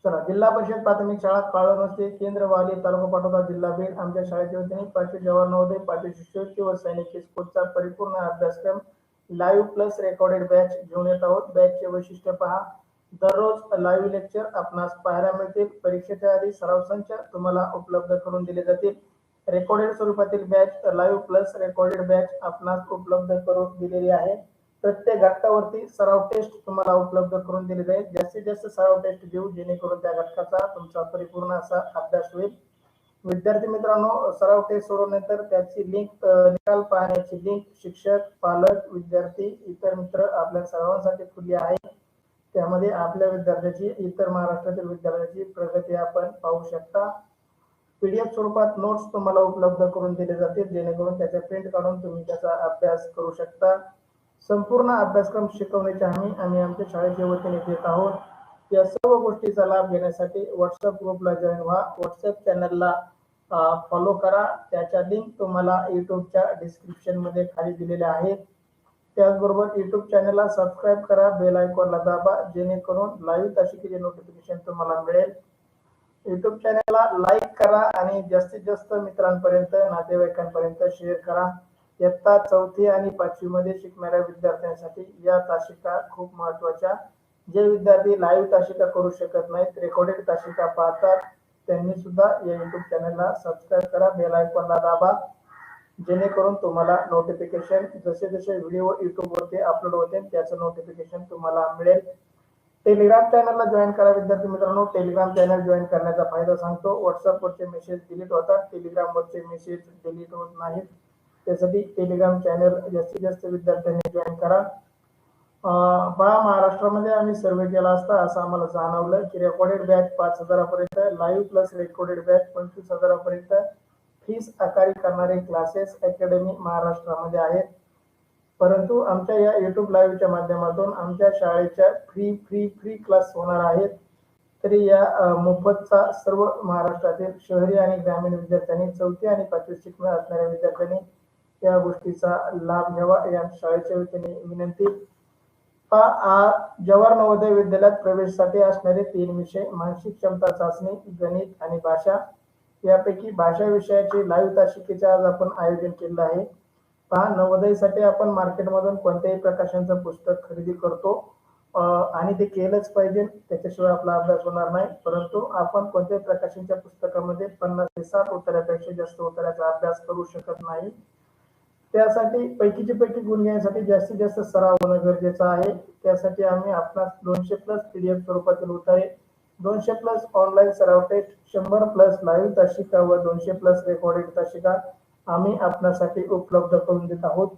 चला, जिल्हा परिषद प्राथमिक शाळा काळवस्ती केंद्र वाली तालुका पाटोदा जिल्हा बीड आमच्या शाळेच्या वतीने 5वी जवाहर नवोदय 5वी शिष्यवृत्ती व सैनिकी स्कूलचा परिपूर्ण अभ्यासक्रम लाईव्ह प्लस रेकॉर्डेड बॅच घेऊन येत आहोत. बॅचचे वैशिष्ट्य पहा. दररोज लाईव्ह लेक्चर आपणास पाहायला मिळतील. परीक्षेच्या आधी सराव संच तुम्हाला उपलब्ध करून दिले जातील. रेकॉर्डेड स्वरूपातील batch live plus recorded batch आपणास उपलब्ध करून दिलेली आहे. प्रत्येक घटकावरती सराव टेस्ट तुम्हाला उपलब्ध करून दिली जाईल. जास्तीत जास्त सराव टेस्ट घेऊ जेणेकरून त्या घटकाचा तुमचा परिपूर्ण असा अभ्यास होईल. विद्यार्थी मित्रांनो, सराव टेस्ट सोडवल्यानंतर त्याची लिंक निकाल पाहण्याची लिंक शिक्षक, पालक, विद्यार्थी, इतर मित्र आपल्या सर्वांसाठी खुली आहे. त्यामध्ये आपल्या विद्यार्थ्याची इतर महाराष्ट्रातील विद्यार्थ्यांची प्रगती आपण पाहू शकता. पीडीएफ स्वरूपात नोट्स तुम्हाला उपलब्ध करून दिले जातील जेणेकरून त्याचा प्रिंट काढून तुम्ही त्याचा अभ्यास करू शकता. संपूर्ण अभ्यासक्रम शिकवण्याची हमी आम्ही आमच्या शाळेच्या वतीने देत आहोत. या सर्व गोष्टीचा लाभ घेण्यासाठी व्हॉट्सअप ग्रुपला जॉईन व्हा. व्हॉट्सअप चॅनलला फॉलो करा. त्याच्या लिंक तुम्हाला युट्यूबच्या डिस्क्रिप्शन मध्ये खाली दिलेल्या आहेत. त्याचबरोबर युट्यूब चॅनलला सबस्क्राईब करा, बेल आयकॉनला दाबा जेणेकरून लाईव्ह तासिकेचे नोटिफिकेशन तुम्हाला मिळेल. युट्यूब चॅनलला लाईक करा आणि जास्तीत जास्त मित्रांपर्यंत, नातेवाईकांपर्यंत शेअर करा. इयत्ता 4थी आणि 5वी मध्ये शिकणाऱ्या विद्यार्थ्यांसाठी या तासिका खूप महत्त्वाच्या. जे विद्यार्थी लाईव्ह तासिका करू शकत नाहीत, रेकॉर्डेड तासिका पाहतात, त्यांनी सुद्धा या युट्यूब चॅनलला सबस्क्राईब करा, बेल आयकॉनला दाबा जेणेकरून तुम्हाला नोटिफिकेशन जसे जसे व्हिडिओ युट्यूबवरती अपलोड होते त्याचं नोटिफिकेशन तुम्हाला मिळेल. टेलिग्राम चॅनलला जॉईन करा विद्यार्थी मित्रांनो. टेलिग्राम चॅनल जॉईन करण्याचा फायदा सांगतो. व्हॉट्सअपवरचे मेसेज डिलीट होतात, टेलिग्रामवरचे मेसेज डिलीट होत नाहीत. त्यासाठी टेलिग्राम चॅनल जास्तीत जास्त विद्यार्थ्यांनी जॉईन करा. पहा, महाराष्ट्रामध्ये आम्ही सर्वे केला असता असं आम्हाला जाणवलं की रेकॉर्डेड बॅच 5,000 पर्यंत, लाईव्ह प्लस रेकॉर्डेड बॅच 25,000 पर्यंत फीस आकारी करणारे क्लासेस अकॅडमी महाराष्ट्रामध्ये आहेत. परंतु आमच्या या युट्यूब लाईव्हच्या माध्यमातून आमच्या शाळेच्या फ्री क्लास होणार आहेत. तरी या मोफतचा सर्व महाराष्ट्रातील शहरी आणि ग्रामीण विद्यार्थ्यांनी 4थी आणि 5वी शिकणार असणाऱ्या विद्यार्थ्यांनी या गोष्टीचा लाभ घ्यावा या शाळेच्या वतीने विनंती. जवाहर नवोदय विद्यालयात प्रवेशासाठी असणारे 3 विषय मानसिक क्षमता चाचणी, गणित आणि भाषा. यापैकी भाषा विषयाची लाईव्ह तासिकेचे आज आपण आयोजन केलं आहे. पहा, नवोदयसाठी आपण मार्केटमधून कोणत्याही प्रकाशनचं पुस्तक खरेदी करतो आणि ते केलंच पाहिजे, त्याच्याशिवाय आपला अभ्यास होणार नाही. परंतु आपण कोणत्याही प्रकाशनच्या पुस्तकामध्ये 50 ते 60 उत्तरापेक्षा जास्त उत्तराचा अभ्यास करू शकत नाही. त्यासाठी पैकीचे पैकी गुण घेण्यासाठी जास्तीत जास्त सराव होणं गरजेचं आहे. त्यासाठी आम्ही आपणास 200+ पीडीएफ स्वरूपातील उत्तरे, 200+ ऑनलाईन सराव टेस्ट, 100+ लाईव्ह तासिका व 200+ रेकॉर्डेड तासिका आम्ही आपणासाठी उपलब्ध करून देत आहोत.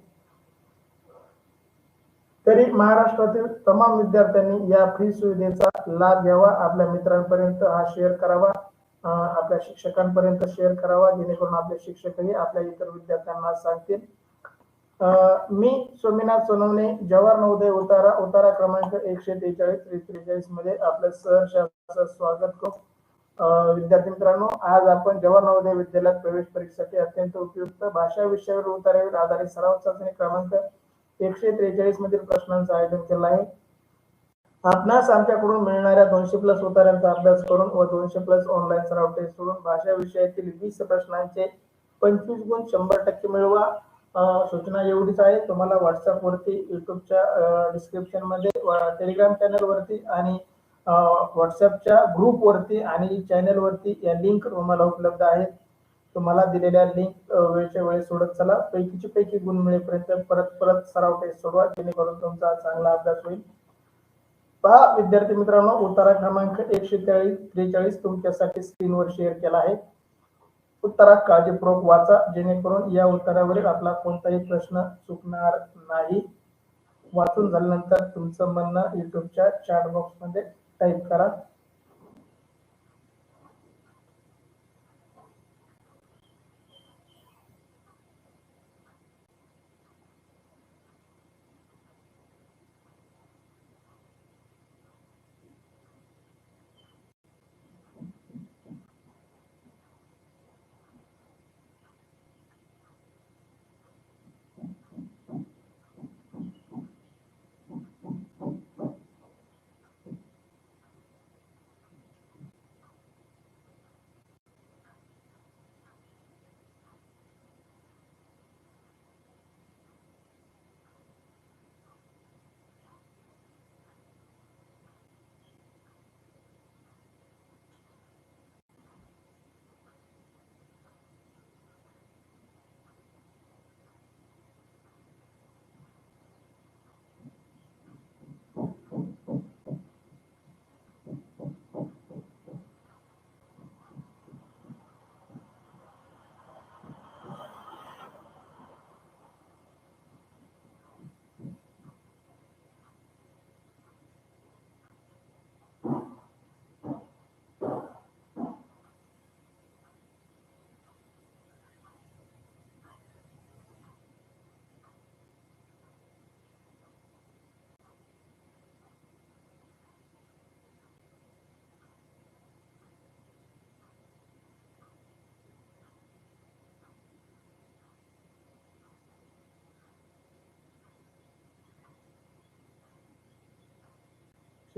तरी महाराष्ट्रातील तमाम विद्यार्थ्यांनी या फ्री सुविधेचा लाभ घ्यावा. आपल्या मित्रांपर्यंत हा शेअर करावा, आपल्या शिक्षकांपर्यंत शेअर करावा जेणेकरून आपले शिक्षकही आपल्या इतर विद्यार्थ्यांना सांगतील. मी सोमीनाथ सोनवणे, जवाहर नवोदय उतारा क्रमांक 143 मध्ये आपलं सहर्ष स्वागत करतो. विद्यार्थी मित्रांनो, आज आपण जवाहर नवोदय विद्यालयात प्रवेश परीक्षेसाठी अत्यंत उपयुक्त भाषा विषयावर उतार्यावर आधारित सराव चाचणी क्रमांक 143 मधील प्रश्नांचं आयोजन केलं आहे. आपणास आमच्याकडून मिळणाऱ्या 200+ उत्तरांचा अभ्यास करून व 200+ ऑनलाईन सराव टेस्ट सोडून भाषा विषयातील 20 प्रश्नांचे 25 गुण 100% मिळवा. सूचना एवढीच आहे, तुम्हाला व्हॉट्सअप वरती, युट्यूबच्या डिस्क्रिप्शन मध्ये, टेलिग्राम चॅनल वरती आणि व्हॉट्सअपच्या ग्रुप वरती आणि चॅनल वरती या लिंक तुम्हाला उपलब्ध आहेत. तुम्हाला दिलेल्या लिंक वेळच्या वेळी सोडत चला. पैकीचे पैकी गुण मिळेपर्यंत परत सराव टेस्ट सोडवा जेणेकरून तुमचा चांगला अभ्यास होईल. पहा विद्यार्थी मित्रांनो, उत्तरा क्रमांक 143 तुमच्यासाठी स्क्रीनवर शेअर केला आहे. उत्तरा काळजीपूर्वक वाचा जेणेकरून या उत्तरावरील आपला कोणताही प्रश्न चुकणार नाही. वाचून झाल्यानंतर तुमचं म्हणणं युट्यूबच्या चॅट बॉक्स मध्ये टाईप करा.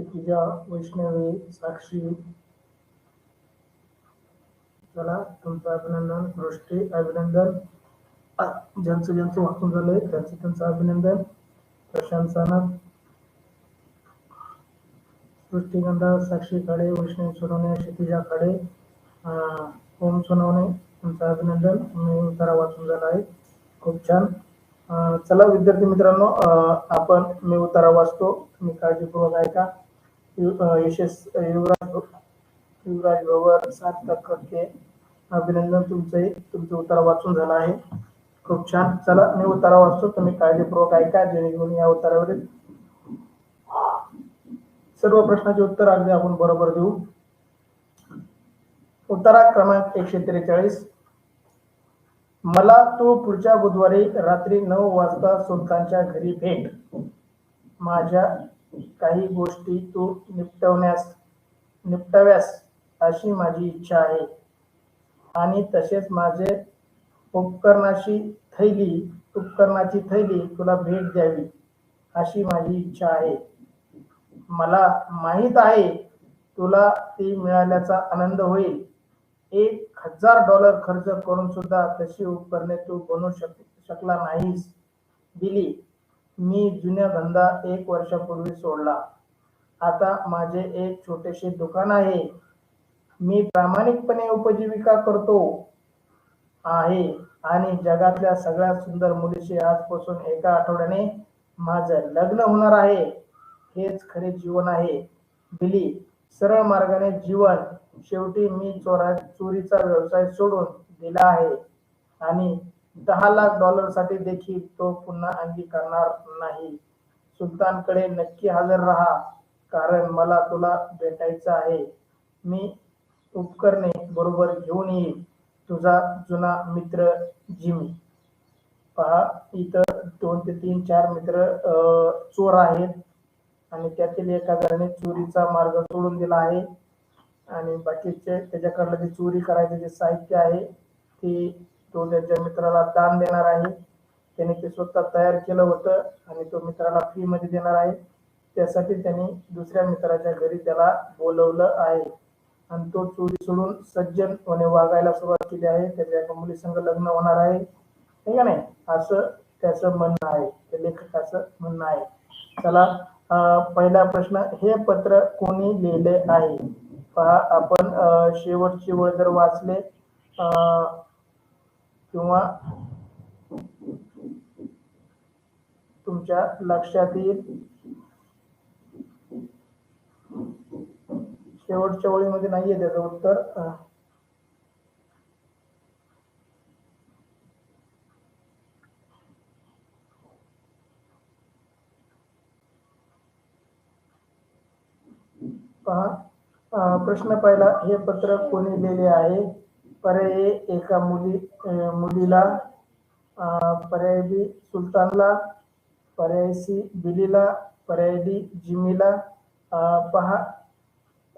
क्षितिजा, वैष्णवी, साक्षी, चला तुमचं अभिनंदन. सृष्टी अभिनंदन. ज्यांचं वाचून झालंय त्यांचं अभिनंदन. प्रशांत सानप, सृष्टी गंधा, साक्षी खाडे, वैष्णवी सोनवणे, क्षितिजा खाडे, ओम सोनवणे, तुमचं अभिनंदन. मी उत्तरा वाचून झाला आहे. खूप छान. चला विद्यार्थी मित्रांनो, आपण मी उत्तरा वाचतो, तुम्ही काळजीपूर्वक ऐका. युवराज भवर 7% अभिनंदन. तुमचं उत्तर वाचून झालं आहे. खूप छान. चला मी उत्तर वाचतो, तुम्ही काळजीपूर्वक ऐका, जेणेकरून या उत्तरावरील सर्व प्रश्नाचे उत्तर अगदी आपण बरोबर देऊ. उत्तरा क्रमांक 143. मला तू पुढच्या बुधवारी रात्री 9 वाजता सुलतानच्या घरी भेट. माझ्या काही गोष्टी तू निपटाव्यास अशी माझी इच्छा आहे, आणि तसेच माझे उपकरणाची थैली तुला भेट द्यावी अशी माझी इच्छा आहे. मला माहित आहे तुला ती मिळाल्याचा आनंद होईल. $1000 खर्च करून सुद्धा तशी उपकरणे तू बनवू शकला नाहीस. बिली, मी जुन्या धंदा 1 वर्षापूर्वी सोडला. आता माझे एक छोटेसे दुकान आहे. मी प्रामाणिकपणे उपजीविका करतो आहे, आणि जगातल्या सगळ्यात सुंदर मुलीशी आजपासून एका आठवड्याने माझं लग्न होणार आहे. हेच खरे जीवन आहे बिली, सरळ मार्गाने जीवन. शेवटी मी चोरीचा व्यवसाय सोडून दिला आहे, आणि $10 साठी देखील तो पुन्हा अंगीकारणार नाही. सुलतानकडे नक्की हजर राहा, कारण मला तुला भेटायचं आहे. मी उपकरणे बरोबर घेऊन येईल. तुझा जुना मित्र जिमी. पहा, इथं 2 ते 3 4 मित्र चोर आहेत, आणि त्यातील एका जणाने चोरीचा मार्ग सोडून दिला आहे, आणि बाकीचे त्याच्याकडलं जे चोरी करायचे जे साहित्य आहे तो त्याच्या मित्राला दान देणार आहे. त्याने ते स्वतः तयार केलं होतं, आणि तो मित्राला फ्री मध्ये देणार आहे. त्यासाठी त्यांनी दुसऱ्या मित्राच्या घरी त्याला बोलवलं आहे, आणि तो चोरी सोडून सज्जनपणे वागायला सुरुवात केली आहे. त्याच्या एका मुलीसंग लग्न होणार आहे, ठीक आहे नाही, असं त्याचं म्हणणं आहे, त्या लेखकाचं म्हणणं आहे. चला, पहिला प्रश्न, हे पत्र कोणी लिहिले आहे? पहा, आपण शेवटची वेळ जर वाचले किंवा तुमच्या लक्षात येईल, शेवटच्या ओळीमध्ये नाहीये त्याचं उत्तर. पहा, प्रश्न पहिला, हे पत्र कोणी लिहिले आहे? पर्याय एका मुलीला, पर्याय बी सुलतानला, पर्याय सी बिलीला, पर्याय डी जिमीला. पहा,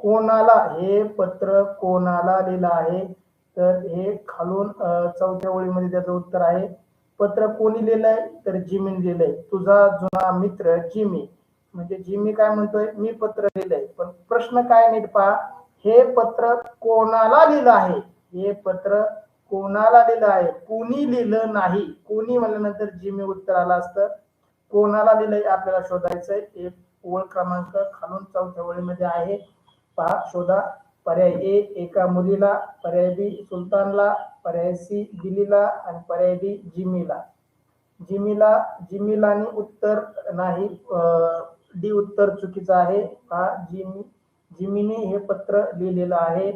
कोणाला हे पत्र कोणाला लिहिलं आहे? तर हे खालून 4थ्या ओळीमध्ये त्याचं उत्तर आहे. पत्र कोणी लिहिलंय? तर जिमीने लिहिलंय. तुझा जुना मित्र जिमी. म्हणजे जिमी काय म्हणतोय? मी पत्र लिहिलंय. पण प्रश्न काय नीट पहा, हे पत्र कोणाला लिहिलं आहे? हे पत्र कोणाला लिहिलं आहे, कोणी लिहिलं नाही. कोणी म्हणल्यानंतर जिमी उत्तर आलं असतं. कोणाला लिहिलंय आपल्याला शोधायचंय. एक ओळ क्रमांक खालून 4थ्या ओळीमध्ये आहे, पहा, शोधा. पर्याय ए एका मुलीला, पर्याय बी सुलतानला, पर्याय सी बिलीला, आणि पर्याय डी जिमीला. जिमीलानी उत्तर नाही, डी उत्तर चुकीचं आहे. पहा, जिमीने हे पत्र लिहिलेलं आहे,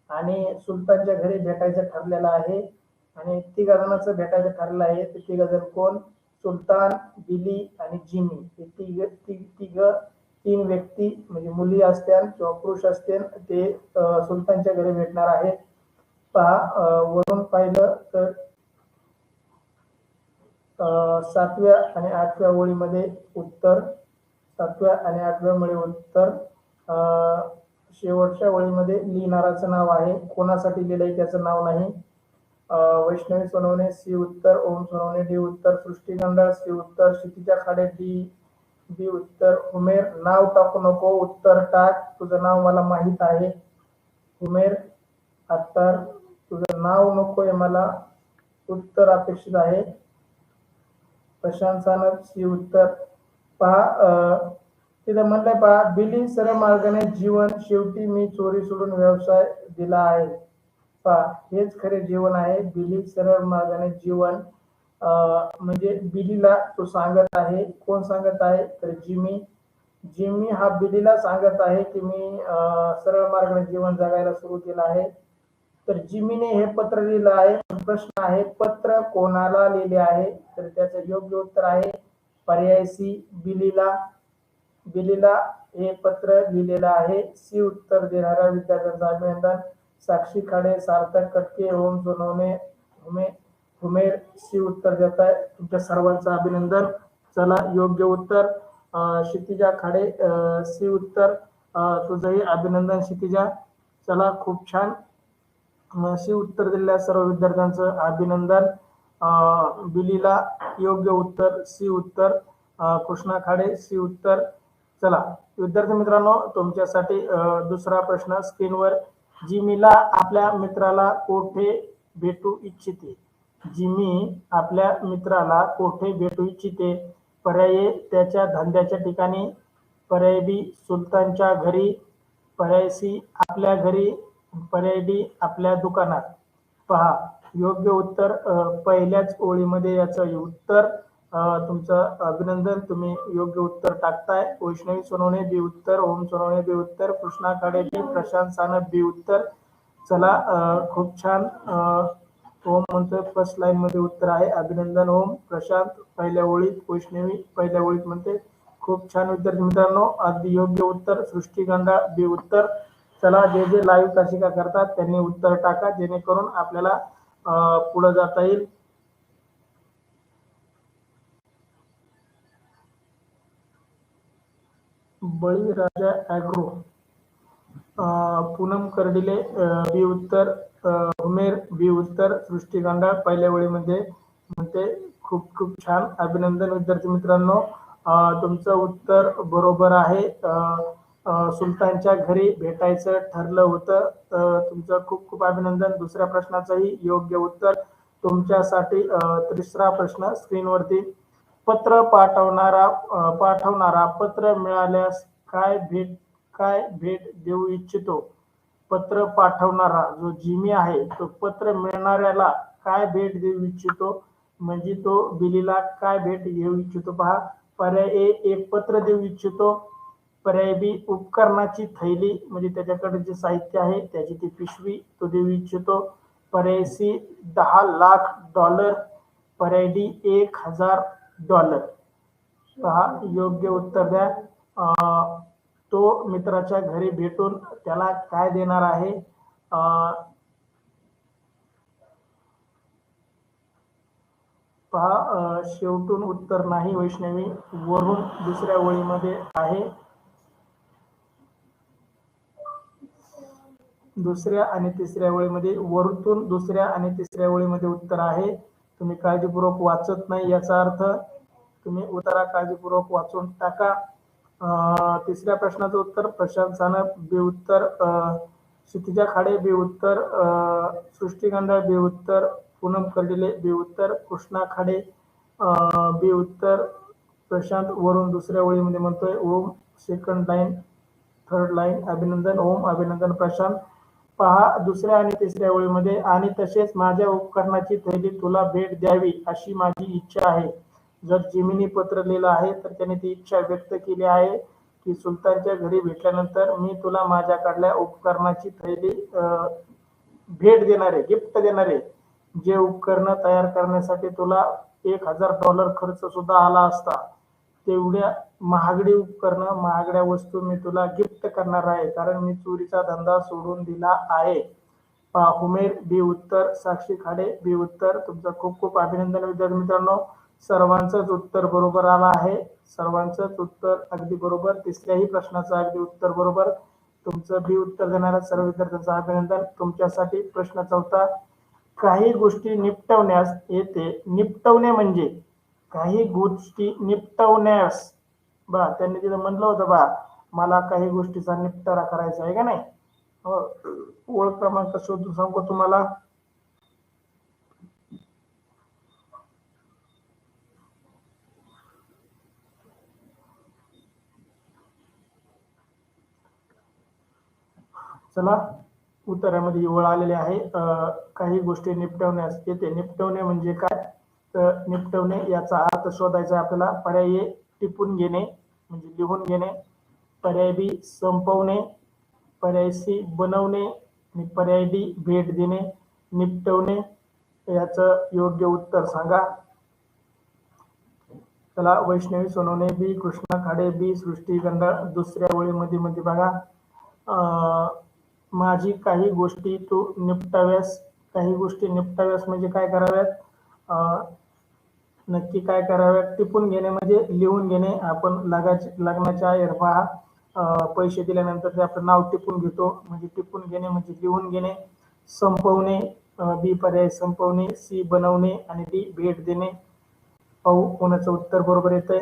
आणि सुलतानच्या घरी भेटायचं ठरलेलं आहे, आणि 3 जणांचं भेटायचं ठरलं आहे. ते 3 जण कोण? सुलतान, बिली आणि जिमी. हे 3 व्यक्ती म्हणजे मुली असतील किंवा पुरुष असतील, ते सुलतानच्या घरी भेटणार आहेत. पहा, वरून पाहिलं तर 7व्या आणि 8व्या ओळीमध्ये उत्तर, 7व्या आणि 8व्या ओळी उत्तर. शेवटच्या ओळीमध्ये लिहिणाराचं नाव आहे, कोणासाठी लिहिलंय त्याचं नाव नाही. वैष्णवी सोनवणे सी उत्तर, ओम सोनवणे डी उत्तर, सृष्टी गंधाळ सी उत्तर, क्षितिजा खाडे डी बी उत्तर उमेर. नाव टाकू नको, उत्तर टाक. तुझं नाव मला माहित आहे. उमेर अत्तर, तुझं नाव नकोय मला, उत्तर अपेक्षित आहे. प्रशांत सानप सी उत्तर. पहा तिथं म्हणलंय पहा, बिली सरळ मार्गाने जीवन, शेवटी मी चोरी सोडून व्यवसाय दिला आहे. पहा हेच खरे जीवन आहे. बिली सरळ मार्गाने जीवन म्हणजे बिलीला तो सांगत आहे. कोण सांगत आहे तर जिमी. जिमी हा बिलीला सांगत आहे की मी सरळ मार्गाने जीवन जगायला सुरू केलं आहे. तर जिमीने हे पत्र लिहिलं आहे. प्रश्न आहे पत्र कोणाला लिहिले आहे, तर त्याचं योग्य उत्तर आहे पर्याय सी बिलीला. बिलीला हे पत्र लिहिलेलं आहे. सी उत्तर देणाऱ्या विद्यार्थ्यांचं अभिनंदन. साक्षी खाडे, सार्थक कटके, ओम सोनवणे, उमेर सी उत्तर देत आहे. तुमच्या सर्वांचं अभिनंदन. चला योग्य उत्तर क्षितिजा खाडे सी उत्तर. तुझंही अभिनंदन क्षितिजा. चला खूप छान. सी उत्तर दिलेल्या सर्व विद्यार्थ्यांचं अभिनंदन. बिलीला योग्य उत्तर सी उत्तर. कृष्णा खाडे सी उत्तर. चला विद्यार्थी मित्रांनो, तुमच्यासाठी दुसरा प्रश्न स्क्रीनवर. जिमीला आपल्या मित्राला कोठे भेटू इच्छिते? जिमी आपल्या मित्राला कोठे भेटू इच्छिते? पर्याय त्याच्या धंद्याच्या ठिकाणी, पर्याय बी सुलतानच्या घरी, पर्याय सी आपल्या घरी, पर्याय डी आपल्या दुकानात. पहा योग्य उत्तर पहिल्याच ओळीमध्ये याचं उत्तर. तुमचं अभिनंदन, तुम्ही योग्य उत्तर टाकताय. वैष्णवी सोनवणे बी उत्तर, ओम सोनवणे बी उत्तर, कृष्णा खाडे बी, प्रशांत सानप बी उत्तर. चला खूप छान. ओम म्हणतोय फर्स्ट लाईन मध्ये उत्तर आहे. अभिनंदन ओम. प्रशांत पहिल्या ओळीत, वैष्णवी पहिल्या ओळीत म्हणते. खूप छान विद्यार्थी मित्रांनो, अगदी योग्य उत्तर. सृष्टी गंगा बी उत्तर. चला जे जे लाईव्ह तासिका करतात त्यांनी उत्तर टाका, जेणेकरून आपल्याला पुढे जाता येईल. बळीराजा ॲग्रो, पूनम कर्डिले बी उत्तर, उमेर बी उत्तर, सृष्टी गांडा पहिल्या वेळेमध्ये म्हणते. खूप खूप छान. अभिनंदन विद्यार्थी मित्रांनो, तुमचं उत्तर बरोबर आहे. सुलतानच्या घरी भेटायचं ठरलं होतं. तुमचं खूप खूप अभिनंदन. दुसऱ्या प्रश्नाचंही योग्य उत्तर. तुमच्यासाठी तिसरा प्रश्न स्क्रीनवरती. पत्र पाठवणारा पत्र मिळाल्यास काय भेट देऊ इच्छितो? पत्र पाठवणारा जो जिमी आहे तो पत्र मिळणाऱ्याला काय भेट देऊ इच्छितो, म्हणजे तो बिलीला काय भेट घेऊ इच्छितो? पहा पर्याय ए एक पत्र देऊ इच्छितो, पर्याय बी उपकरणाची थैली म्हणजे त्याच्याकडे जे साहित्य आहे त्याची ती पिशवी तो देऊ इच्छितो, पर्याय सी $10,00,000, पर्याय डी $1,000. पहा योग्य उत्तर द्या. तो मित्राच्या घरी भेटून त्याला काय देणार आहे? पहा शेवटून उत्तर नाही वैष्णवी, वरून दुसऱ्या ओळीमध्ये आहे. दुसऱ्या आणि तिसऱ्या ओळीमध्ये, वरून दुसऱ्या आणि तिसऱ्या ओळीमध्ये उत्तर आहे. तुम्ही काळजीपूर्वक वाचत नाही याचा अर्थ. तुम्ही उत्तरा काळजीपूर्वक वाचून टाका. तिसऱ्या प्रश्नाचं उत्तर प्रशांत सानप बी उत्तर, क्षितिजा खाडे बी उत्तर, सृष्टी गंडा बी उत्तर, पूनम कर्डिले बी उत्तर, कृष्णा खाडे बी उत्तर, प्रशांत वरून दुसऱ्या ओळीमध्ये म्हणतोय, ओम सेकंड लाईन थर्ड लाईन. अभिनंदन ओम, अभिनंदन प्रशांत. पहा दुसऱ्या आणि तिसऱ्या ओळीमध्ये, आणि तसेच माझ्या उपकरणाची थैली तुला भेट द्यावी अशी माझी इच्छा आहे. जर जिमीनी पत्र लिहिलं आहे तर त्याने ती इच्छा व्यक्त केली आहे की सुलतानच्या घरी भेटल्यानंतर मी तुला माझ्याकडल्या उपकरणाची थैली भेट देणार आहे, गिफ्ट देणार आहे. जे उपकरण तयार करण्यासाठी तुला $1,000 खर्च सुद्धा आला असता, तेवढ्या महागडी उपकरणं, महागड्या वस्तू मी तुला गिफ्ट करणार आहे, कारण मी चोरीचा धंदा सोडून दिला आहे. उमेर बी उत्तर, साक्षी खाडे बी उत्तर. तुमचं खूप खूप अभिनंदन विद्यार्थी मित्रांनो. सर्वांचंच उत्तर बरोबर आलं आहे. सर्वांचंच उत्तर अगदी बरोबर. तिसऱ्याही प्रश्नाचं अगदी उत्तर बरोबर. तुमचं बी उत्तर देणाऱ्या सर्व विद्यार्थ्यांचं अभिनंदन. तुमच्यासाठी प्रश्न चौथा. काही गोष्टी निपटवण्यास येते. निपटवणे म्हणजे काही गोष्टी निपटवण्यास बा त्यांनी तिथं म्हणलं होतं बा मला काही गोष्टीचा निपटारा करायचा आहे का नाही. हो. ओळख क्रमांक शोधून सांगू तुम्हाला. चला उत्तरामध्ये ओळ आलेले आहे. काही गोष्टी निपटवण्यास येते. निपटवणे म्हणजे काय तर निपटवणे याचा अर्थ शोधायचा आपल्याला. पर्याय ए टिपून घेणे म्हणजे लिहून घेणे, पर्याय बी संपवणे, पर्याय सी बनवणे आणि पर्याय डी भेट देणे. निपटवणे याचं योग्य उत्तर सांगा. चला वैष्णवी सोनवणे बी, कृष्णा खाडे बी, सृष्टी गंडाळ. दुसऱ्या ओळीमध्ये मध्ये बघा माझी काही गोष्टी तू निपटाव्यास. काही गोष्टी निपटाव्यास म्हणजे काय कराव्यात, नक्की काय कराव्यात. टिपून घेणे म्हणजे लिहून घेणे. आपण लग्नाच्या पहा पैसे दिल्यानंतर ते आपलं नाव टिपून घेतो म्हणजे टिपून घेणे म्हणजे लिहून घेणे. संपवणे बी पर्याय संपवणे, सी बनवणे आणि डी भेट देणे. पाहू कोणाचं उत्तर बरोबर येत आहे.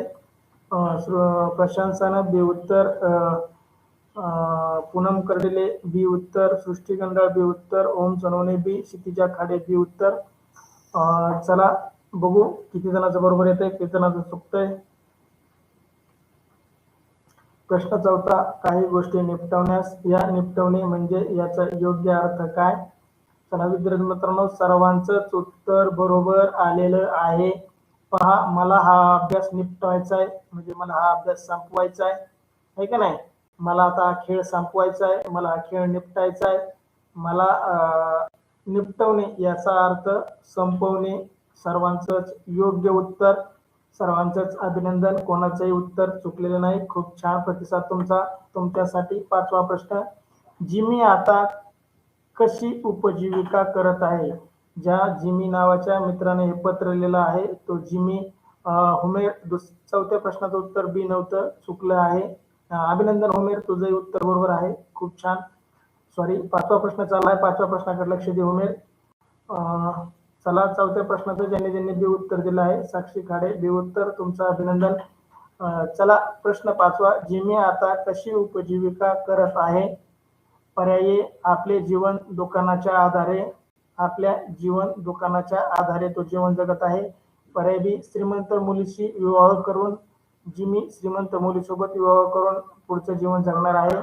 प्रशांत बी उत्तर, पूनम कर्डिले बी उत्तर, सृष्टी गंडाळ बी उत्तर, ओम सोनवणे बी, क्षितिजा खाडे बी उत्तर. चला बघू किती जणांचं बरोबर येत आहे, किती जणांचं चुकतंय. प्रश्न चौथा, काही गोष्टी निपटवण्यास. या निपटवणे म्हणजे याचा योग्य अर्थ काय. चला विद्यार्थी मित्रांनो सर्वांचंच उत्तर बरोबर आलेलं आहे. पहा मला हा अभ्यास निपटवायचा आहे म्हणजे मला हा अभ्यास संपवायचा आहे का नाही. मला आता हा खेळ संपवायचा आहे, मला हा खेळ निपटायचा आहे. मला निपटवणे याचा अर्थ संपवणे. सर्वांचंच योग्य उत्तर. सर्वांचंच अभिनंदन. कोणाचंही उत्तर चुकलेलं नाही. खूप छान प्रतिसाद तुमचा. तुमच्यासाठी पाचवा प्रश्न, जिमी आता कशी उपजीविका करत आहे. ज्या जिमी नावाच्या मित्राने हे पत्र लिहिलं आहे तो जिमी हुमेर. चौथ्या प्रश्नाचं उत्तर बी नव्हतं, चुकलं आहे. अभिनंदन हुमेर, तुझंही उत्तर बरोबर आहे. खूप छान. सॉरी, पाचवा प्रश्न चाललाय, पाचव्या प्रश्नाकडे लक्ष दे हुमेर. चला चौथ्या प्रश्नाचं ज्यांनी बी उत्तर दिलं आहे, साक्षी खाडे बी उत्तर, तुमचं अभिनंदन. चला प्रश्न पाचवा, जिमी आता कशी उपजीविका करत आहे. पर्याय आपले जीवन दुकानाच्या आधारे. आपल्या जीवन दुकानाच्या आधारे तो जीवन जगत आहे. पर्याय बी श्रीमंत मुलीशी विवाह करून. जिमी श्रीमंत मुलीसोबत विवाह करून पुढचं जीवन जगणार आहे.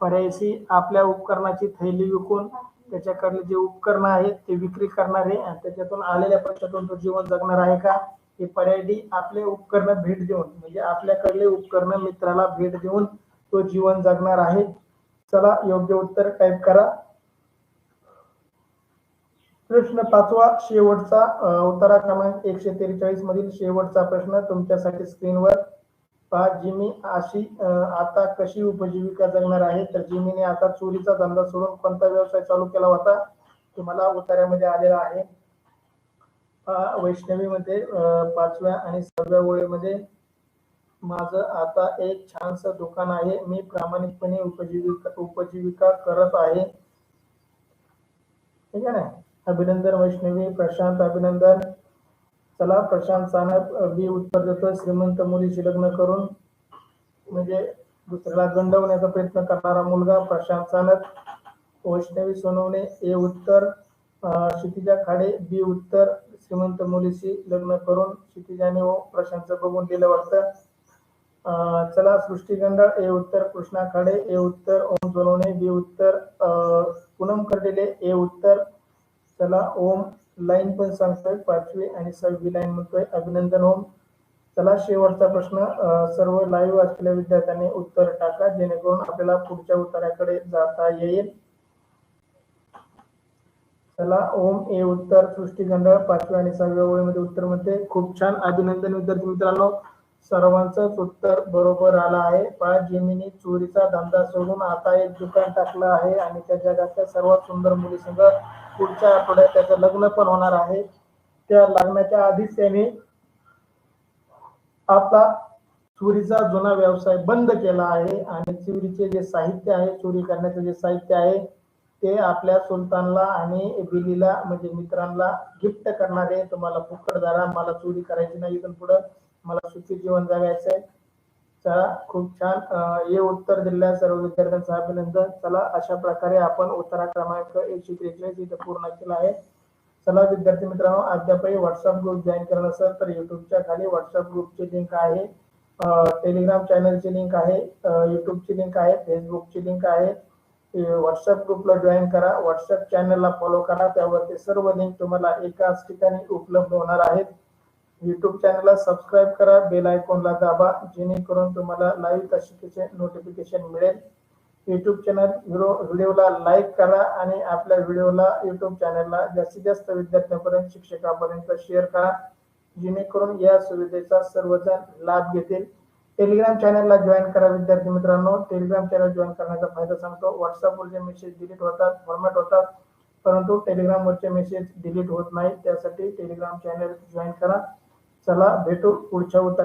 पर्याय सी आपल्या उपकरणाची थैली विकून. त्याच्याकडले जे उपकरण आहेत ते विक्री करणार आहे आणि त्याच्यातून आलेल्या पैशातून तो जीवन जगणार आहे का. हे पर्याय डी आपले उपकरण भेट देऊन म्हणजे आपल्याकडले उपकरण मित्राला भेट देऊन तो जीवन जगणार आहे. चला योग्य उत्तर टाईप करा. प्रश्न पाचवा शेवटचा, उत्तरा क्रमांक 143 मधील शेवटचा प्रश्न तुमच्यासाठी स्क्रीनवर पहा. जिमी अशी आता कशी उपजीविका जगणार आहे. तर जिमीने आता चोरीचा धंदा सोडून कोणता व्यवसाय चालू केला होता तुम्हाला उत्तरामध्ये आलेला आहे. वैष्णवी मध्ये पाचव्या आणि सहाव्या ओळीमध्ये, माझं आता एक छानसं दुकान आहे, मी प्रामाणिकपणे उपजीविका करत आहे. ठीक आहे ना. अभिनंदन वैष्णवी. प्रशांत अभिनंदन. चला प्रशांत सानप बी उत्तर देतो, श्रीमंत मुलीशी लग्न करून म्हणजे दुसऱ्याला गंडवण्याचा प्रयत्न करणारा मुलगा प्रशांत सानप. वैष्णवी सोनवणे ए उत्तर, क्षितिजा खाडे बी उत्तर, श्रीमंत मुलीशी लग्न करून. क्षितिजाने प्रशांतचं बघून दिलं वाटतं. चला सृष्टी गंडाळ ए उत्तर, कृष्णा खाडे ए उत्तर, ओम सोनवणे बी उत्तर, पूनम कर्डिले ए उत्तर. चला ओम लाईन पण सांगतोय, पाचवी आणि सहावी लाईन म्हणतोय. अभिनंदन ओम. चला शेवटचा प्रश्न, सर्व लाईव्ह असलेल्या विद्यार्थ्यांनी उत्तर टाका जेणेकरून आपल्याला पुढच्या उत्तराकडे जाता येईल. चला ओम ए उत्तर, सृष्टी गंडाळ पाचव्या आणि सहाव्या ओळीमध्ये उत्तर म्हणते. खूप छान. अभिनंदन विद्यार्थी मित्रांनो, सर्वांचंच उत्तर बरोबर आलं आहे. पहा जिमीने चोरीचा धंदा सोडून आता एक दुकान टाकलं आहे आणि त्या जगातल्या सर्वात सुंदर मुलीसंग पुढच्या आठवड्यात त्याचं लग्न पण होणार आहे. त्या लग्नाच्या आधीच त्याने आपला चोरीचा जुना व्यवसाय बंद केला आहे आणि चोरीचे जे साहित्य आहे, चोरी करण्याचं जे साहित्य आहे ते आपल्या सुलतानला आणि बिलीला म्हणजे मित्रांना गिफ्ट करणार आहे. तुम्हाला फुकट धरा, मला चोरी करायची नाही, इथून पुढं मला सुखी जीवन जगायचंय. चला खूप छान. हे उत्तर दिलेल्या सर्व विद्यार्थ्यांचं अभिनंदन. चला अशा प्रकारे आपण उत्तरा क्रमांक 143 इथे पूर्ण केला आहे. चला विद्यार्थी मित्रांनो, अद्यापही व्हॉट्सअप ग्रुप जॉईन केला नसेल तर युट्यूबच्या खाली व्हॉट्सअप ग्रुपची लिंक आहे, टेलिग्राम चॅनलची लिंक आहे, युट्यूबची लिंक आहे, फेसबुकची लिंक आहे. व्हॉट्सअप ग्रुपला जॉईन करा, व्हॉट्सअप चॅनलला फॉलो करा. त्यावरती सर्व लिंक तुम्हाला एकाच ठिकाणी उपलब्ध होणार आहेत. युट्यूब चॅनलला सबस्क्राईब करा, बेल आयकॉनला दाबा, जेणेकरून तुम्हाला लाईव्ह तासिकेचे नोटिफिकेशन मिळेल. युट्यूब चॅनल व्हिडिओला लाईक करा आणि आपल्या व्हिडिओला युट्यूब चॅनलला जास्तीत जास्त विद्यार्थ्यांपर्यंत, शिक्षकांपर्यंत शेअर करा, जेणेकरून या सुविधेचा सर्वजण लाभ घेतील. टेलिग्राम चॅनलला जॉईन करा विद्यार्थी मित्रांनो. टेलिग्राम चॅनल जॉईन करण्याचा फायदा सांगतो. व्हॉट्सअपवरचे मेसेज डिलीट होतात, फॉर्मॅट होतात, परंतु टेलिग्रामवरचे मेसेज डिलीट होत नाही. त्यासाठी टेलिग्राम चॅनल जॉईन करा. चला भेटू पुढच्या उत्तर